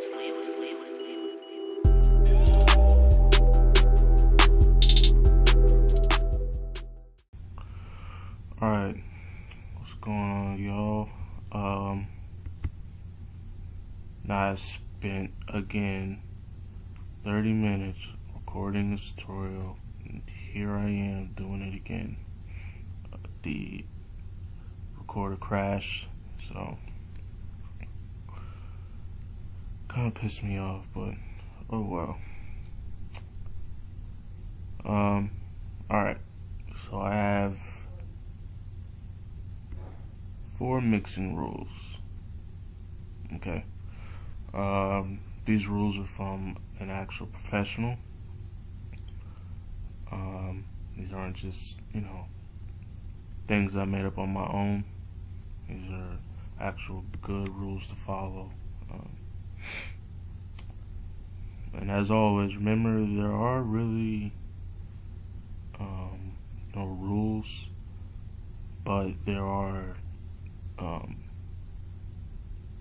Alright, what's going on, y'all? Now I spent, again, 30 minutes recording this tutorial, and here I am doing it again. The recorder crashed, so kind of pissed me off, but oh well. Alright, so I have 4 mixing rules. Okay. These rules are from an actual professional. These aren't just, things I made up on my own. These are actual good rules to follow. And as always, remember there are really no rules, but there are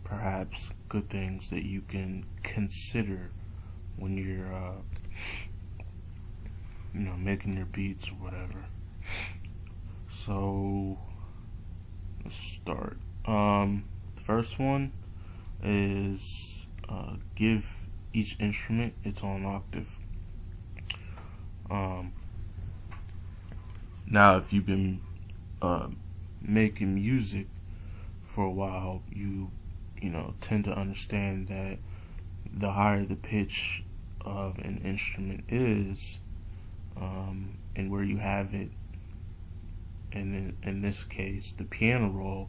perhaps good things that you can consider when you're making your beats or whatever. So let's start. The first one is give each instrument its own octave. Now if you've been making music for a while, you tend to understand that the higher the pitch of an instrument is, and where you have it, and in this case the piano roll,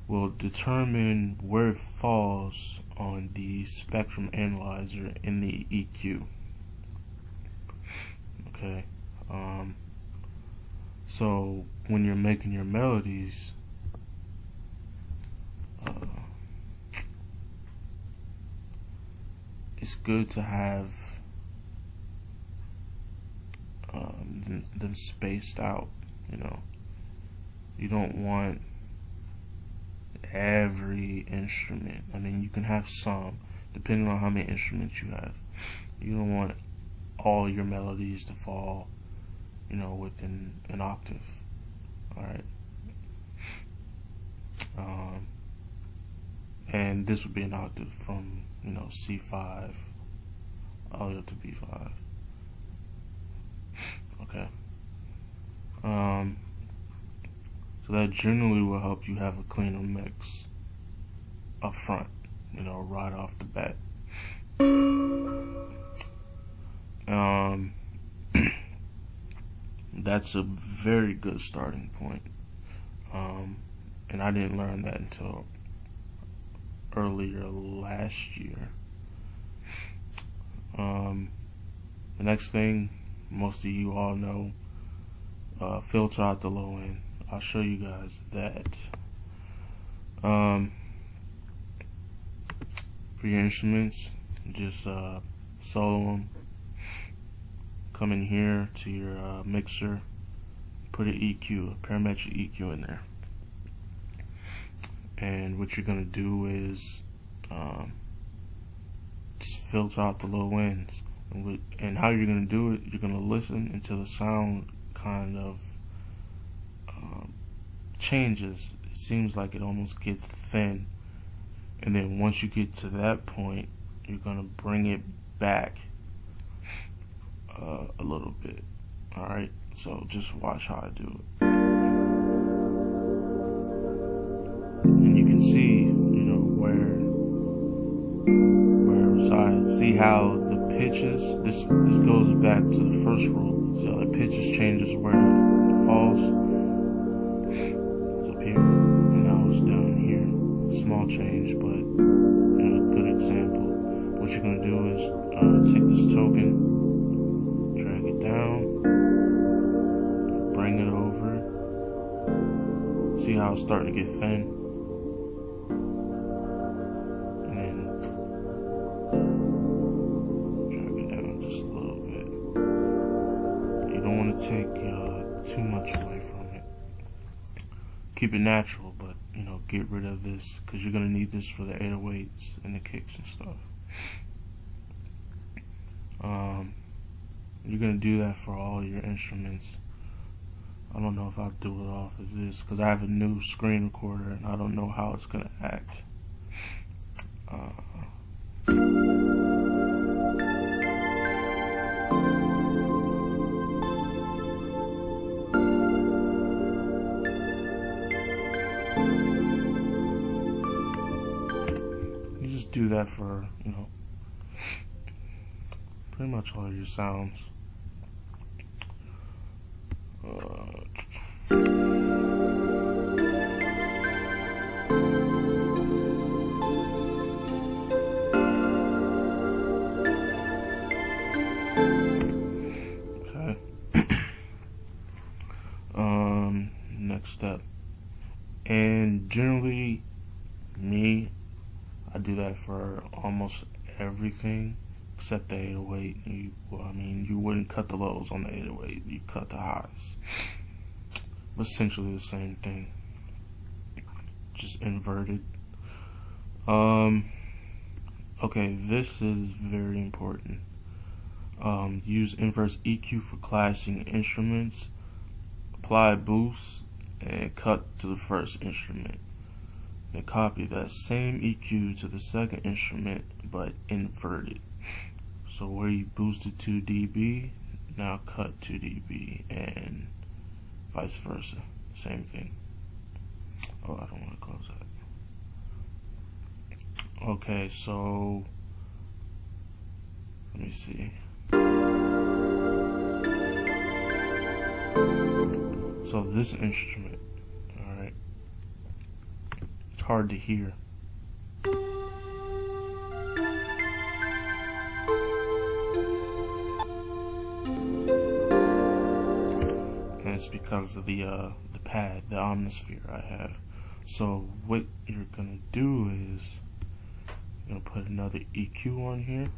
will determine where it falls on the spectrum analyzer in the EQ. Okay, so when you're making your melodies, it's good to have them spaced out. You don't want every instrument. I mean, you can have some, depending on how many instruments you have. You don't want all your melodies to fall, within an octave. Alright. And this would be an octave from, C5 all the way up to B5. Okay. So that generally will help you have a cleaner mix up front, right off the bat. That's a very good starting point. And I didn't learn that until earlier last year. The next thing, most of you all know, filter out the low end. I'll show you guys that. For your instruments, just solo them. Come in here to your mixer, put an EQ, a parametric EQ in there. And what you're going to do is just filter out the low ends. And how you're going to do it, you're going to listen until the sound kind of changes. It seems like it almost gets thin. And then once you get to that point, you're going to bring it back a little bit. Alright, so just watch how I do it. And you can see, where it resides. See how the pitches, this goes back to the first rule. See how the pitches changes where it falls? It's up here, and now it's down here. Small change, but a good example. What you're going to do is take this token, drag it down, bring it over. See how it's starting to get thin? And then drag it down just a little bit. You don't want to take too much away from it. Keep it natural, but get rid of this because you're gonna need this for the 808s and the kicks and stuff. You're gonna do that for all your instruments. I don't know if I'll do it off of this because I have a new screen recorder and I don't know how it's gonna act. You just do that for, pretty much all your sounds. Okay. Next step. And generally, I do that for almost everything except the 808. You wouldn't cut the lows on the 808. You cut the highs. Essentially the same thing, just inverted. Okay, this is very important. Use inverse EQ for clashing instruments. Apply boost and cut to the first instrument. Then copy that same EQ to the second instrument, but inverted. So where you boosted 2 dB, now cut 2 dB, and vice versa. Same thing. Oh, I don't want to close that. Okay, so let me see. So this instrument, alright, it's hard to hear. And it's because of the pad, the Omnisphere I have. So what you're gonna do is you're gonna put another EQ on here,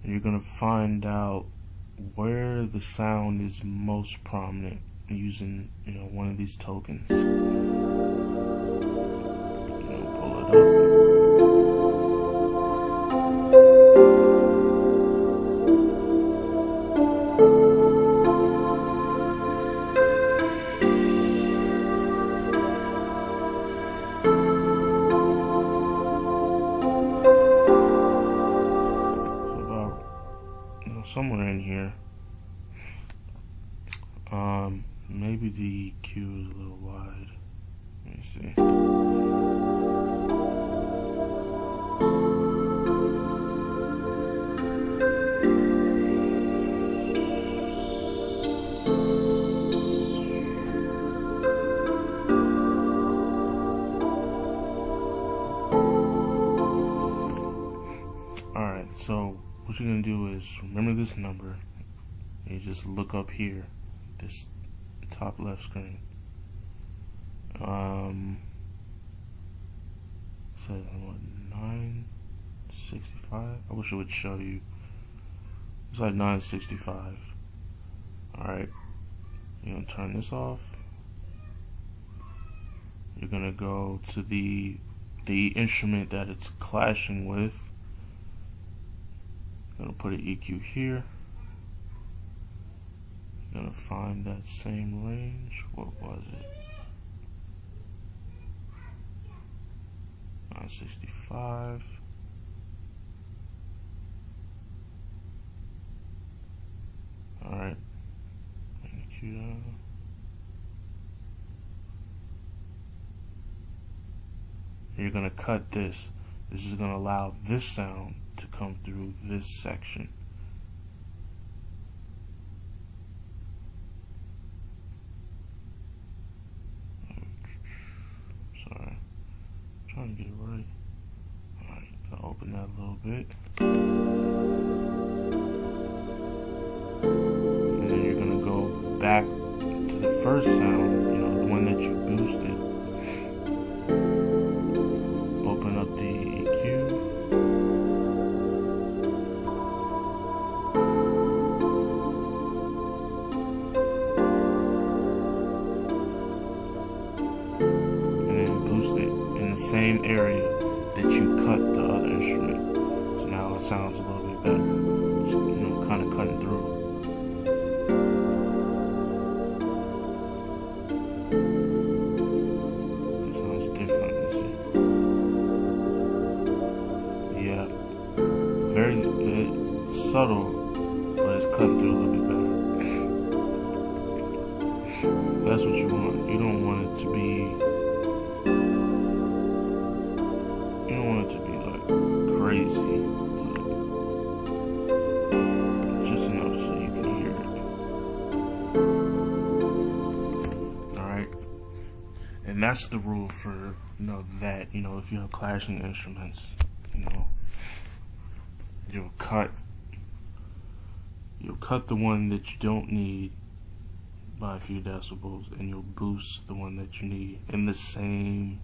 and you're gonna find out where the sound is most prominent using one of these tokens. Pull it up. Somewhere in here. Maybe the EQ is a little wide. Let me see. Alright, so what you're gonna do is remember this number, and you just look up here, this top left screen. Says what, 965? I wish it would show you. It's like 965. Alright, you're gonna turn this off. You're gonna go to the instrument that it's clashing with. Gonna put an EQ here. Gonna find that same range. What was it? 965. Alright. EQ down. You're gonna cut this. This is gonna allow this sound to come through this section. Sorry, I'm trying to get it right. Alright, I'll open that a little bit. And then you're gonna go back to the first sound, the one that you boosted. Open up the EQ. boost it in the same area that you cut the other instrument. So now it sounds a little bit better. It's, kind of cutting through. It sounds different. Let's see. Yeah, very subtle, but it's cutting through a little bit better. That's what you want. You don't want it to be. You don't want it to be like crazy, but just enough so you can hear it. All right, and that's the rule for that. If you have clashing instruments, you'll cut the one that you don't need by a few decibels, and you'll boost the one that you need in the same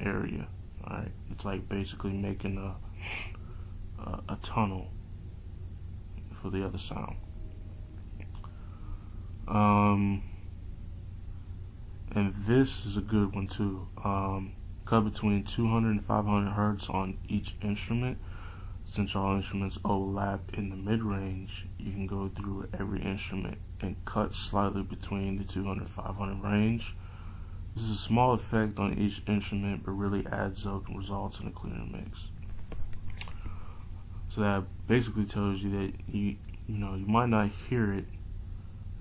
area. All right, it's like basically making a tunnel for the other sound. And this is a good one too. Cut between 200 and 500 hertz on each instrument. Since all instruments overlap in the mid-range, you can go through every instrument and cut slightly between the 200 and 500 range. This is a small effect on each instrument, but really adds up and results in a cleaner mix. So that basically tells you that you might not hear it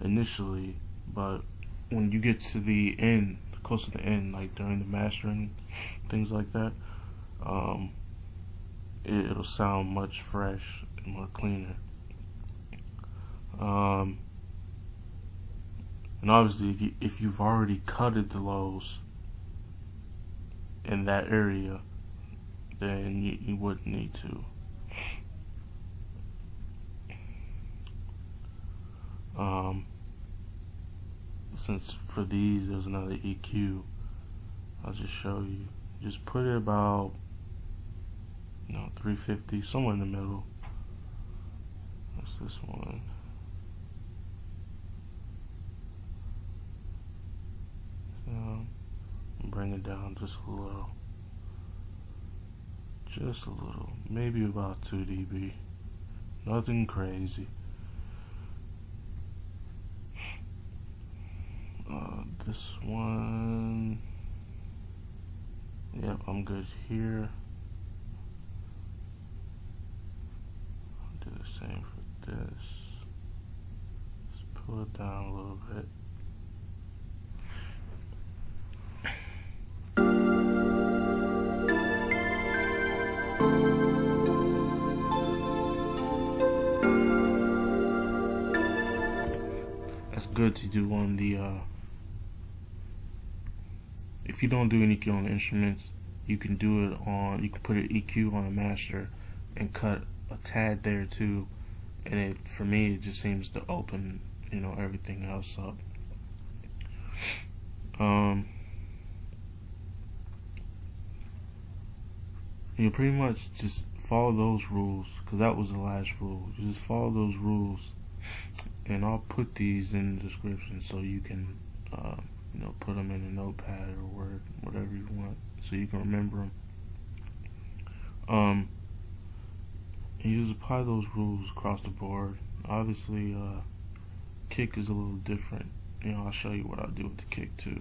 initially, but when you get to the end, close to the end, like during the mastering, things like that, it'll sound much fresh and more cleaner. And obviously, if you've already cutted the lows in that area, then you wouldn't need to. Since for these there's another EQ, I'll just show you. Just put it about 350, somewhere in the middle. That's this one. Bring it down just a little. Just a little. Maybe about 2 dB. Nothing crazy. This one. Yep, I'm good here. I'll do the same for this. Just pull it down a little bit. That's good to do on the if you don't do an EQ on the instruments, you can do it on, you can put an EQ on a master and cut a tad there too, and for me it just seems to open everything else up. You pretty much just follow those rules, because that was the last rule. You just follow those rules, and I'll put these in the description so you can put them in a notepad or Word, whatever you want, so you can remember them. And you just apply those rules across the board. Obviously, kick is a little different. I'll show you what I do with the kick too.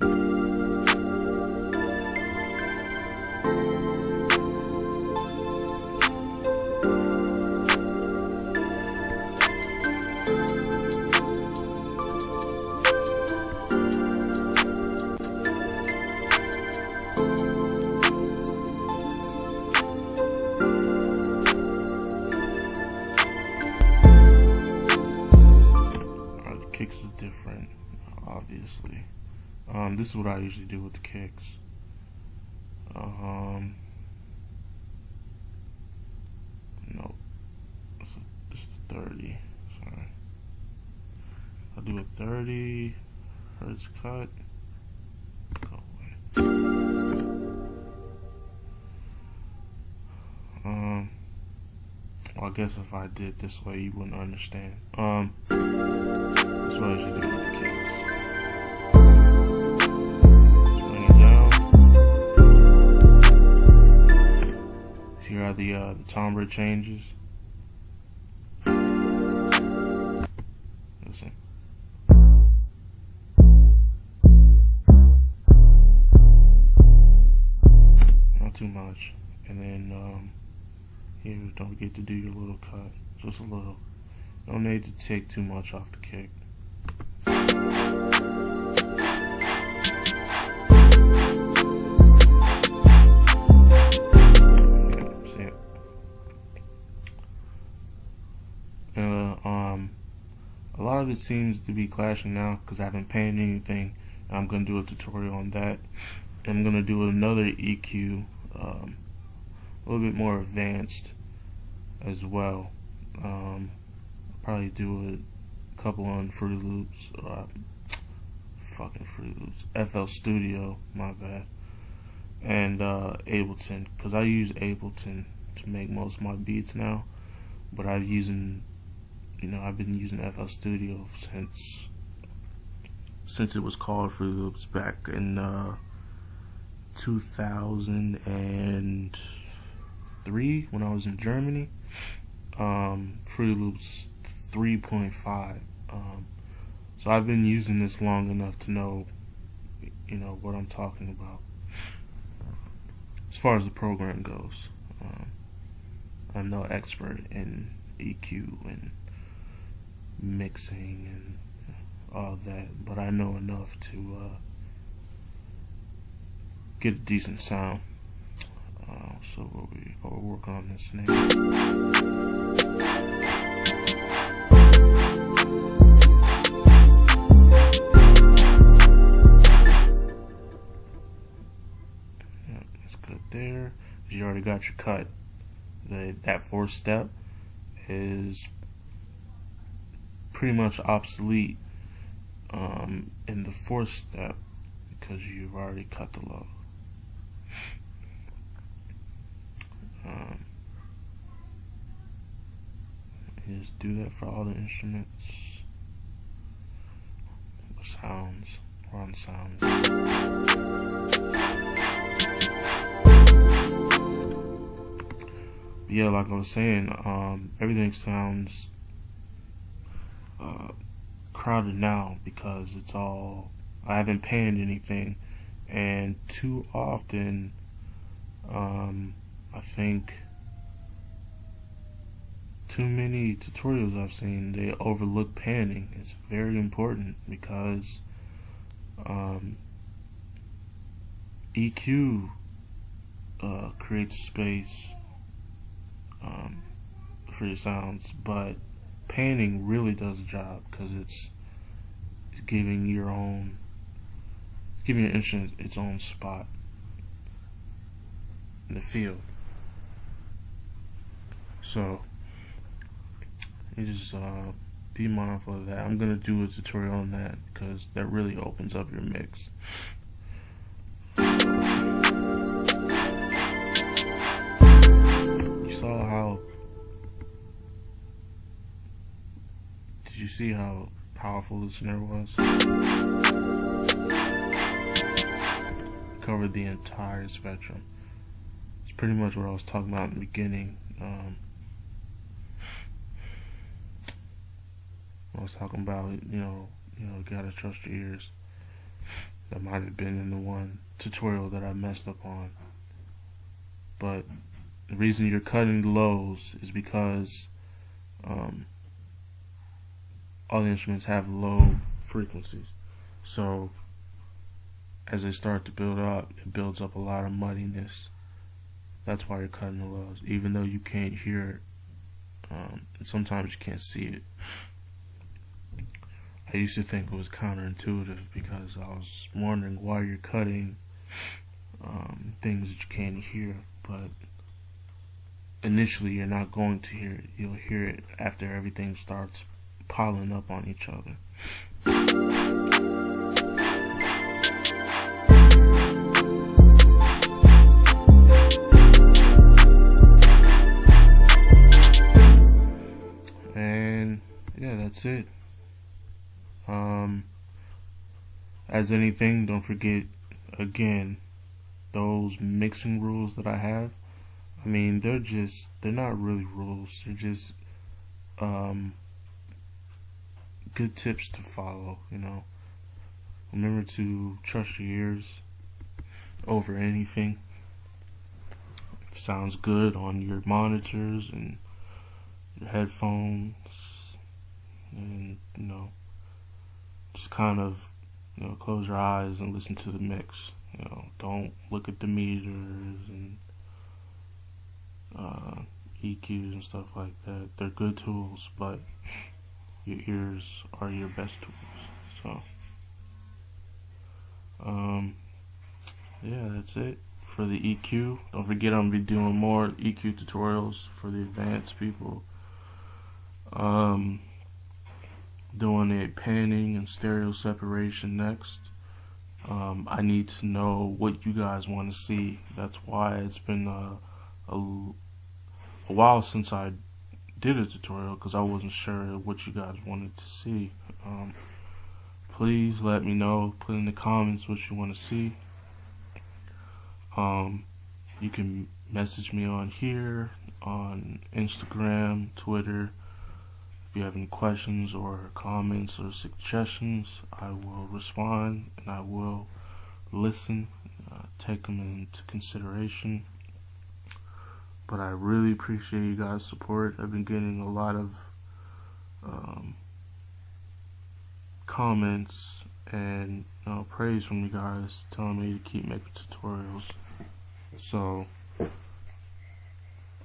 Kicks are different, obviously. This is what I usually do with the kicks. No, it's a 30. Sorry, I'll do a 30 hertz cut. Go away. Well, I guess if I did this way, you wouldn't understand. That's what I usually do with the kicks. Bring it down. the timbre changes. Listen. Not too much. And then here, don't forget to do your little cut. Just a little. No need to take too much off the kick. A lot of it seems to be clashing now because I haven't painted anything. I'm going to do a tutorial on that. I'm going to do another EQ, a little bit more advanced as well. I'll probably do a couple on Fruity Loops, Fruity Loops, FL Studio, my bad, and Ableton, because I use Ableton to make most of my beats now, but I've been using FL Studio since it was called Fruity Loops back in 2003 when I was in Germany. Fruity Loops 3.5. So I've been using this long enough to know, what I'm talking about as far as the program goes. I'm no expert in EQ and mixing and all that, but I know enough to get a decent sound. So we're working on this now. Yeah, that's good there. You already got your cut. That fourth step is pretty much obsolete in the fourth step because you've already cut the low. Just do that for all the instruments. Sounds. We're on sounds. Yeah, like I was saying, everything sounds crowded now because I haven't panned anything, and too often I think too many tutorials I've seen, they overlook panning. It's very important because EQ creates space for your sounds, but panning really does the job because it's giving your instrument its own spot in the field. So you just be mindful of that. I'm gonna do a tutorial on that because that really opens up your mix. Did you see how powerful the snare was? Covered the entire spectrum. It's pretty much what I was talking about in the beginning. I was talking about, you gotta trust your ears. That might have been in the one tutorial that I messed up on. But the reason you're cutting the lows is because all the instruments have low frequencies. So as they start to build up, it builds up a lot of muddiness. That's why you're cutting the lows, even though you can't hear it. And sometimes you can't see it. I used to think it was counterintuitive because I was wondering why you're cutting things that you can't hear, but initially you're not going to hear it. You'll hear it after everything starts piling up on each other. And yeah, that's it. As anything, don't forget, again, those mixing rules that I have. I mean, they're not really rules. They're just good tips to follow. Remember to trust your ears over anything. If it sounds good on your monitors and your headphones, and just kind of close your eyes and listen to the mix. Don't look at the meters and EQs and stuff like that. They're good tools, but your ears are your best tools. So yeah, that's it for the EQ. Don't forget, I'm gonna be doing more EQ tutorials for the advanced people. Doing a panning and stereo separation next. I need to know what you guys want to see. That's why it's been a while since I did a tutorial, because I wasn't sure what you guys wanted to see. Please let me know. Put in the comments what you want to see. You can message me on here, on Instagram, Twitter. If you have any questions or comments or suggestions, I will respond and I will listen, take them into consideration. But I really appreciate you guys' support. I've been getting a lot of comments and praise from you guys, telling me to keep making tutorials. So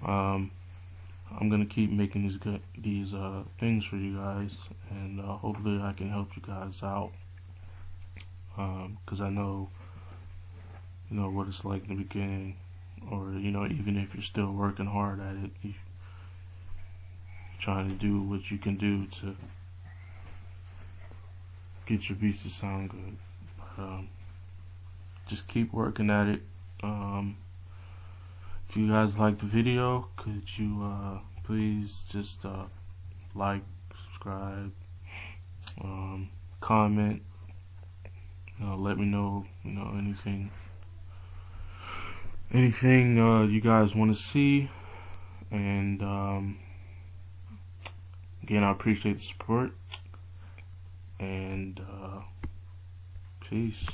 I'm gonna keep making these things for you guys, and hopefully I can help you guys out, because I know what it's like in the beginning, or even if you're still working hard at it, you're trying to do what you can do to get your beats to sound good. But just keep working at it. If you guys like the video, could you please just like, subscribe, comment, let me know anything you guys want to see. And again, I appreciate the support, and peace.